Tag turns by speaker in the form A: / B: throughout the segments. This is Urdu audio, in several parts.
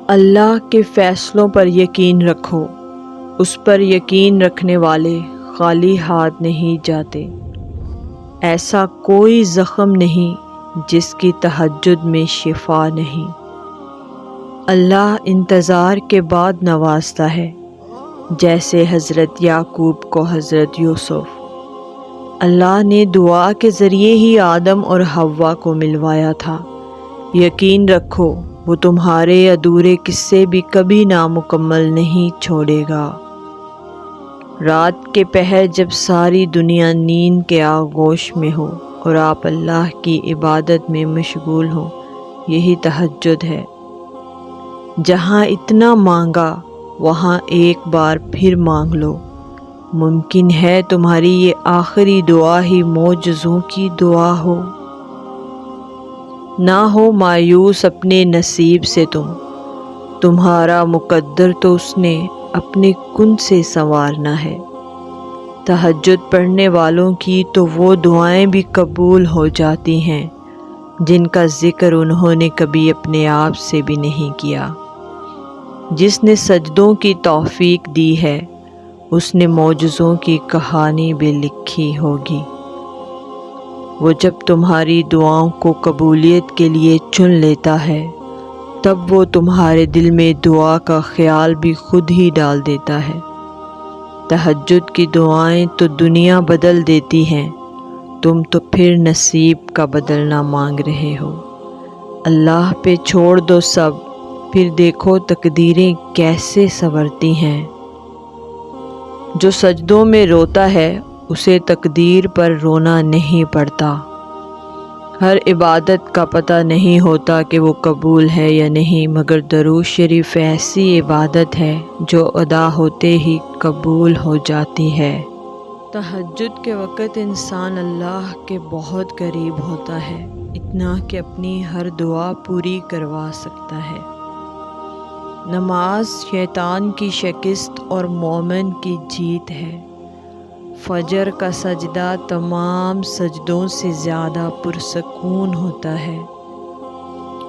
A: اللہ کے فیصلوں پر یقین رکھو، اس پر یقین رکھنے والے خالی ہاتھ نہیں جاتے۔ ایسا کوئی زخم نہیں جس کی تہجد میں شفا نہیں۔ اللہ انتظار کے بعد نوازتا ہے، جیسے حضرت یعقوب کو حضرت یوسف۔ اللہ نے دعا کے ذریعے ہی آدم اور حوا کو ملوایا تھا۔ یقین رکھو وہ تمہارے ادھورے قصے بھی کبھی نامکمل نہیں چھوڑے گا۔ رات کے پہر جب ساری دنیا نیند کے آغوش میں ہو اور آپ اللہ کی عبادت میں مشغول ہو، یہی تہجد ہے۔ جہاں اتنا مانگا وہاں ایک بار پھر مانگ لو۔ ممکن ہے تمہاری یہ آخری دعا ہی معجزوں کی دعا ہو۔ نہ ہو مایوس اپنے نصیب سے تمہارا مقدر تو اس نے اپنے کن سے سنوارنا ہے۔ تہجد پڑھنے والوں کی تو وہ دعائیں بھی قبول ہو جاتی ہیں جن کا ذکر انہوں نے کبھی اپنے آپ سے بھی نہیں کیا۔ جس نے سجدوں کی توفیق دی ہے اس نے معجزوں کی کہانی بھی لکھی ہوگی۔ وہ جب تمہاری دعاؤں کو قبولیت کے لیے چن لیتا ہے تب وہ تمہارے دل میں دعا کا خیال بھی خود ہی ڈال دیتا ہے۔ تہجد کی دعائیں تو دنیا بدل دیتی ہیں، تم تو پھر نصیب کا بدلنا مانگ رہے ہو۔ اللہ پہ چھوڑ دو سب، پھر دیکھو تقدیریں کیسے سنورتی ہیں۔ جو سجدوں میں روتا ہے اسے تقدیر پر رونا نہیں پڑتا۔ ہر عبادت کا پتہ نہیں ہوتا کہ وہ قبول ہے یا نہیں، مگر درود شریف ایسی عبادت ہے جو ادا ہوتے ہی قبول ہو جاتی ہے۔ تہجد کے وقت انسان اللہ کے بہت قریب ہوتا ہے، اتنا کہ اپنی ہر دعا پوری کروا سکتا ہے۔ نماز شیطان کی شکست اور مومن کی جیت ہے۔ فجر کا سجدہ تمام سجدوں سے زیادہ پرسکون ہوتا ہے،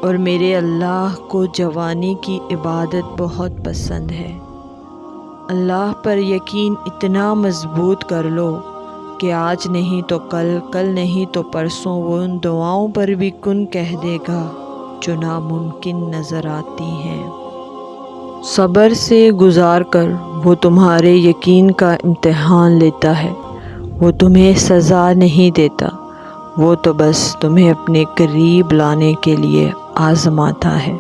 A: اور میرے اللہ کو جوانی کی عبادت بہت پسند ہے۔ اللہ پر یقین اتنا مضبوط کر لو کہ آج نہیں تو کل، کل نہیں تو پرسوں وہ ان دعاؤں پر بھی کن کہہ دے گا جو ناممکن نظر آتی ہیں۔ صبر سے گزار کر وہ تمہارے یقین کا امتحان لیتا ہے۔ وہ تمہیں سزا نہیں دیتا، وہ تو بس تمہیں اپنے قریب لانے کے لیے آزماتا ہے۔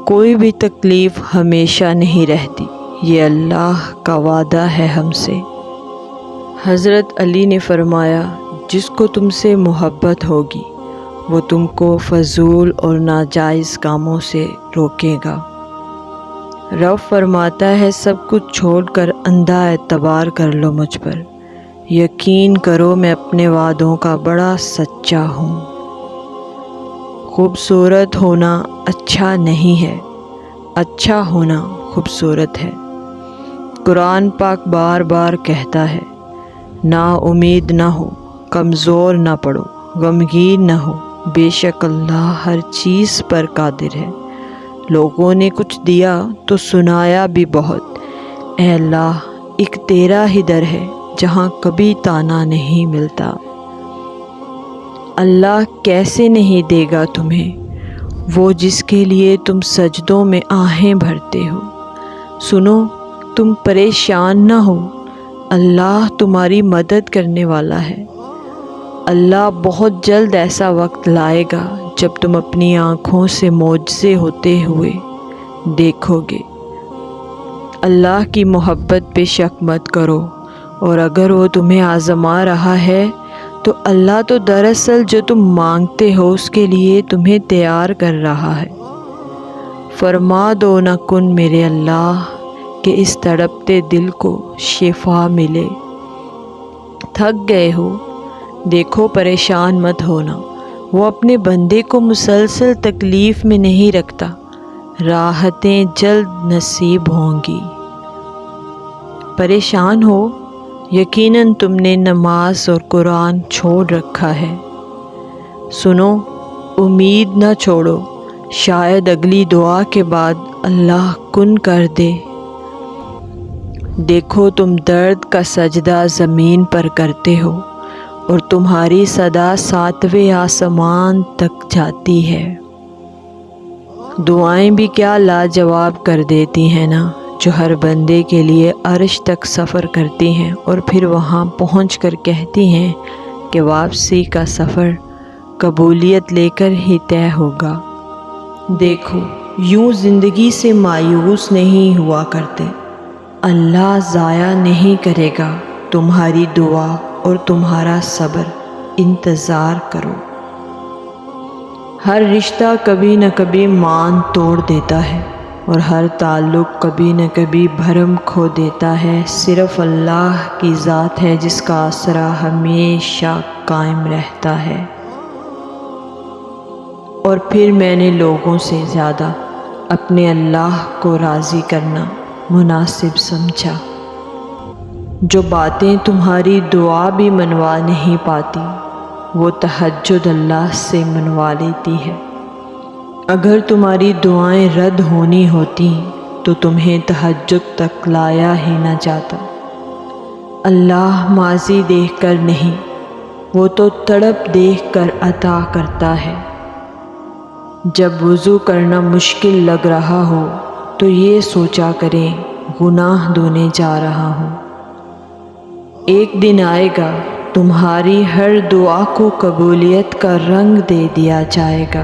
A: کوئی بھی تکلیف ہمیشہ نہیں رہتی، یہ اللہ کا وعدہ ہے ہم سے۔ حضرت علی نے فرمایا، جس کو تم سے محبت ہوگی وہ تم کو فضول اور ناجائز کاموں سے روکے گا۔ رب فرماتا ہے، سب کچھ چھوڑ کر اندھا اعتبار کر لو مجھ پر، یقین کرو میں اپنے وعدوں کا بڑا سچا ہوں۔ خوبصورت ہونا اچھا نہیں ہے، اچھا ہونا خوبصورت ہے۔ قرآن پاک بار بار کہتا ہے، نا امید نہ ہو، کمزور نہ پڑو، غمگین نہ ہو، بے شک اللہ ہر چیز پر قادر ہے۔ لوگوں نے کچھ دیا تو سنایا بھی بہت، اے اللہ ایک تیرا ہی در ہے جہاں کبھی تانا نہیں ملتا۔ اللہ کیسے نہیں دے گا تمہیں وہ جس کے لیے تم سجدوں میں آہیں بھرتے ہو۔ سنو تم پریشان نہ ہو، اللہ تمہاری مدد کرنے والا ہے۔ اللہ بہت جلد ایسا وقت لائے گا جب تم اپنی آنکھوں سے معجزے ہوتے ہوئے دیکھو گے۔ اللہ کی محبت پہ شک مت کرو، اور اگر وہ تمہیں آزما رہا ہے تو اللہ تو دراصل جو تم مانگتے ہو اس کے لیے تمہیں تیار کر رہا ہے۔ فرما دو نہ کن میرے اللہ کہ اس تڑپتے دل کو شفا ملے۔ تھک گئے ہو، دیکھو پریشان مت ہونا، وہ اپنے بندے کو مسلسل تکلیف میں نہیں رکھتا، راحتیں جلد نصیب ہوں گی۔ پریشان ہو، یقیناً تم نے نماز اور قرآن چھوڑ رکھا ہے۔ سنو، امید نہ چھوڑو، شاید اگلی دعا کے بعد اللہ کن کر دے۔ دیکھو تم درد کا سجدہ زمین پر کرتے ہو اور تمہاری صدا 7ویں آسمان تک جاتی ہے۔ دعائیں بھی کیا لاجواب کر دیتی ہیں نا، جو ہر بندے کے لیے عرش تک سفر کرتی ہیں اور پھر وہاں پہنچ کر کہتی ہیں کہ واپسی کا سفر قبولیت لے کر ہی طے ہوگا۔ دیکھو یوں زندگی سے مایوس نہیں ہوا کرتے، اللہ ضائع نہیں کرے گا تمہاری دعا اور تمہارا صبر، انتظار کرو۔ ہر رشتہ کبھی نہ کبھی مان توڑ دیتا ہے اور ہر تعلق کبھی نہ کبھی بھرم کھو دیتا ہے، صرف اللہ کی ذات ہے جس کا آسرا ہمیشہ قائم رہتا ہے۔ اور پھر میں نے لوگوں سے زیادہ اپنے اللہ کو راضی کرنا مناسب سمجھا۔ جو باتیں تمہاری دعا بھی منوا نہیں پاتی، وہ تہجد اللہ سے منوا لیتی ہے۔ اگر تمہاری دعائیں رد ہونی ہوتی تو تمہیں تہجد تک لایا ہی نہ جاتا۔ اللہ ماضی دیکھ کر نہیں، وہ تو تڑپ دیکھ کر عطا کرتا ہے۔ جب وضو کرنا مشکل لگ رہا ہو تو یہ سوچا کریں گناہ دھونے جا رہا ہوں۔ ایک دن آئے گا تمہاری ہر دعا کو قبولیت کا رنگ دے دیا جائے گا۔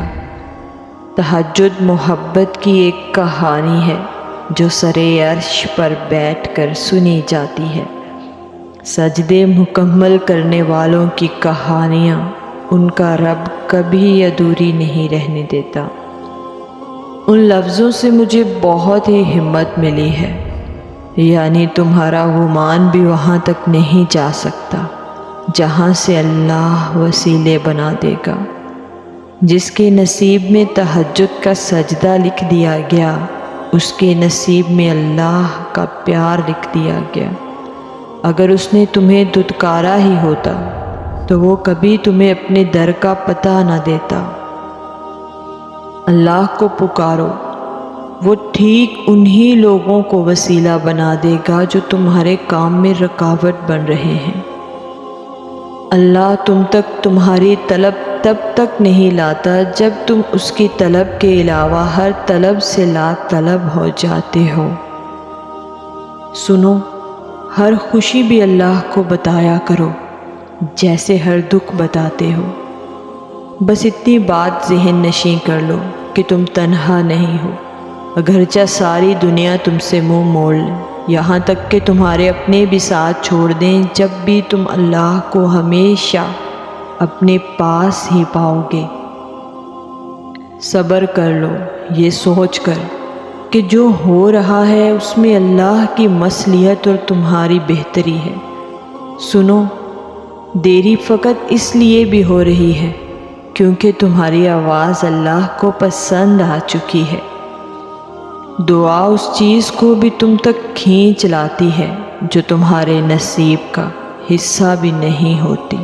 A: تہجد محبت کی ایک کہانی ہے جو سرے عرش پر بیٹھ کر سنی جاتی ہے۔ سجدے مکمل کرنے والوں کی کہانیاں ان کا رب کبھی ادھوری نہیں رہنے دیتا۔ ان لفظوں سے مجھے بہت ہی ہمت ملی ہے، یعنی تمہارا گمان بھی وہاں تک نہیں جا سکتا جہاں سے اللہ وسیلے بنا دے گا۔ جس کے نصیب میں تہجد کا سجدہ لکھ دیا گیا، اس کے نصیب میں اللہ کا پیار لکھ دیا گیا۔ اگر اس نے تمہیں دھتکارا ہی ہوتا تو وہ کبھی تمہیں اپنے در کا پتہ نہ دیتا۔ اللہ کو پکارو، وہ ٹھیک انہی لوگوں کو وسیلہ بنا دے گا جو تمہارے کام میں رکاوٹ بن رہے ہیں۔ اللہ تم تک تمہاری طلب تب تک نہیں لاتا جب تم اس کی طلب کے علاوہ ہر طلب سے لا طلب ہو جاتے ہو۔ سنو، ہر خوشی بھی اللہ کو بتایا کرو جیسے ہر دکھ بتاتے ہو۔ بس اتنی بات ذہن نشیں کر لو کہ تم تنہا نہیں ہو، اگرچہ ساری دنیا تم سے منہ موڑ لے، یہاں تک کہ تمہارے اپنے بھی ساتھ چھوڑ دیں، جب بھی تم اللہ کو ہمیشہ اپنے پاس ہی پاؤ گے۔ صبر کر لو یہ سوچ کر کہ جو ہو رہا ہے اس میں اللہ کی مصلحت اور تمہاری بہتری ہے۔ سنو، دیری فقط اس لیے بھی ہو رہی ہے کیونکہ تمہاری آواز اللہ کو پسند آ چکی ہے۔ دعا اس چیز کو بھی تم تک کھینچ لاتی ہے جو تمہارے نصیب کا حصہ بھی نہیں ہوتی۔